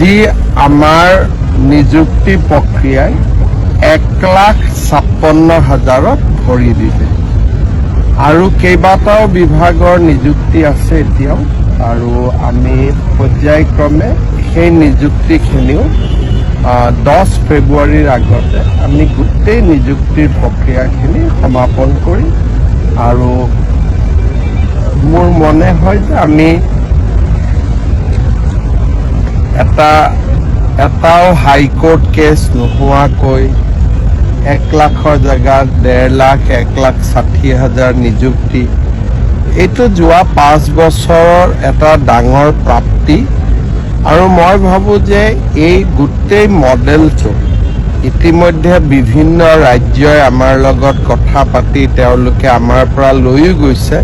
আজি আমাৰ নিযুক্তি প্ৰক্ৰিয়াই 1,56,000ত ভৰি দিলে আৰু কেইবাটাও বিভাগৰ নিযুক্তি আছে এতিয়াও আৰু আমি পৰ্যায়ক্ৰমে সেই নিযুক্তিখিনিও 10 ফেব্ৰুৱাৰীৰ আগতে আমি গোটেই নিযুক্তিৰ প্ৰক্ৰিয়াখিনি সমাপন কৰি আৰু মোৰ মনে হয় যে আমি এটাও হাইকোৰ্ট কেছ নোহোৱাকৈ 1 লাখৰ জেগাত 1.5 লাখ 1,60,000 নিযুক্তি এইটো যোৱা 5 বছৰৰ এটা ডাঙৰ প্ৰাপ্তি আৰু মই ভাবোঁ যে এই গোটেই মডেলটো ইতিমধ্যে বিভিন্ন ৰাজ্যই আমাৰ লগত কথা পাতি তেওঁলোকে আমাৰ পৰা লৈও গৈছে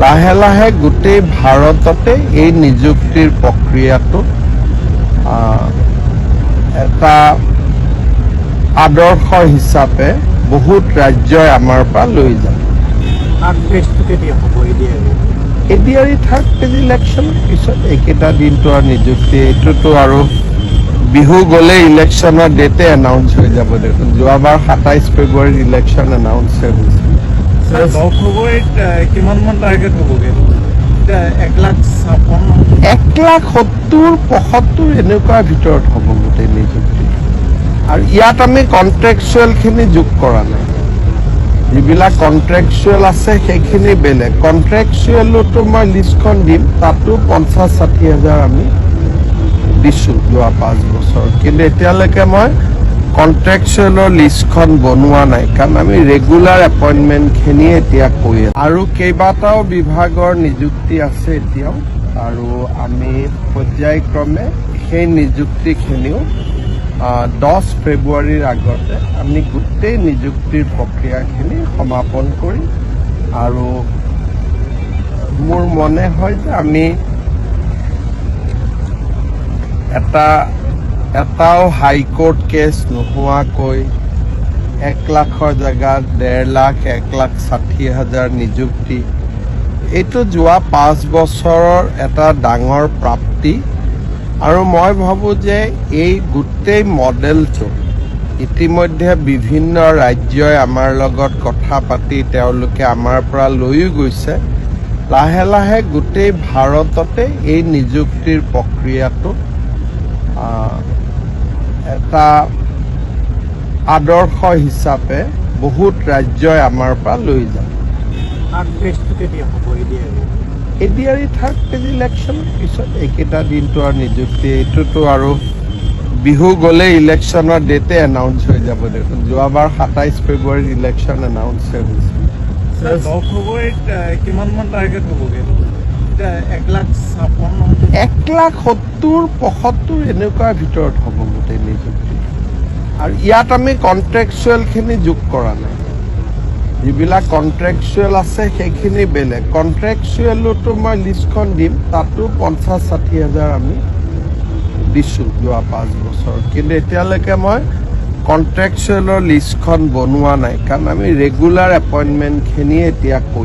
লাহে লাহে গোটেই ভাৰততে এই নিযুক্তিৰ প্ৰক্ৰিয়াটো এটা আদৰ্শ হিচাপে বহুত ৰাজ্যই আমাৰ পৰা লৈ যায় এডিআৰি থাৰ্ড ফেজ ইলেকশ্যন পিছত এইকেইটা দিনটো আৰু নিযুক্তি এইটোতো আৰু বিহু গ'লে ইলেকশ্যনৰ ডেটে এনাউন্স হৈ যাব দেখোন যোৱাবাৰ 27 ফেব্ৰুৱাৰীত ইলেকশ্যন এনাউন্স হৈছে 1,70,75 এনেকুৱা ভিতৰত হ'ব গোটেই নিযুক্তি আৰু ইয়াত আমি কন্ট্ৰেকচুৱেলখিনি যোগ কৰা নাই যিবিলাক কন্ট্ৰেকচুৱেল আছে সেইখিনি বেলেগ কন্ট্ৰেকচুৱেলতো মই লিষ্টখন দিম তাতো 50,60,000 আমি দিছোঁ যোৱা 5 বছৰ কিন্তু এতিয়ালৈকে মই কন্ট্ৰেকচুৱেলৰ লিষ্টখন বনোৱা নাই কাৰণ আমি ৰেগুলাৰ এপইণ্টমেণ্টখিনি এতিয়া কৰি আছোঁ আৰু কেইবাটাও বিভাগৰ নিযুক্তি আছে এতিয়াও আৰু আমি পৰ্যায়ক্ৰমে সেই নিযুক্তিখিনিও 10 ফেব্ৰুৱাৰীৰ আগতে আমি গোটেই নিযুক্তিৰ প্ৰক্ৰিয়াখিনি সমাপন কৰি আৰু মোৰ মনে হয় যে আমি এটাও হাইকোৰ্ট কেছ নোহোৱাকৈ 1 লাখৰ জেগাত 1.5 লাখ 1,60,000 নিযুক্তি এইটো যোৱা 5 বছৰৰ এটা ডাঙৰ প্ৰাপ্তি আৰু মই ভাবোঁ যে এই গোটেই মডেলটো ইতিমধ্যে বিভিন্ন ৰাজ্যই আমাৰ লগত কথা পাতি তেওঁলোকে আমাৰ পৰা লৈও গৈছে লাহে লাহে গোটেই ভাৰততে এই নিযুক্তিৰ প্ৰক্ৰিয়াটো এটা আদৰ্শ হিচাপে বহুত ৰাজ্যই আমাৰ পৰা লৈ যায় এডিআৰি থাৰ্ড ফেজ ইলেকশ্যন পিছত এইকেইটা দিনটো আৰু নিযুক্তি এইটোতো আৰু বিহু গ'লে ইলেকশ্যনৰ ডেটে এনাউন্স হৈ যাব দেখোন যোৱাবাৰ 27 ফেব্ৰুৱাৰীত ইলেকশ্যন এনাউন্স হৈছে 1,70,75 এনেকুৱা ভিতৰত হ'ব গোটেই নিযুক্তি আৰু ইয়াত আমি কন্ট্ৰেকচুৱেলখিনি যোগ কৰা নাই যিবিলাক কন্ট্ৰেকচুৱেল আছে সেইখিনি বেলেগ কন্ট্ৰেকচুৱেলতো মই লিষ্টখন দিম তাতো 50,60,000 আমি দিছোঁ যোৱা 5 বছৰ কিন্তু এতিয়ালৈকে মই কন্ট্ৰেকচুৱেলৰ লিষ্টখন বনোৱা নাই কাৰণ আমি ৰেগুলাৰ এপইণ্টমেণ্টখিনি এতিয়া কৰি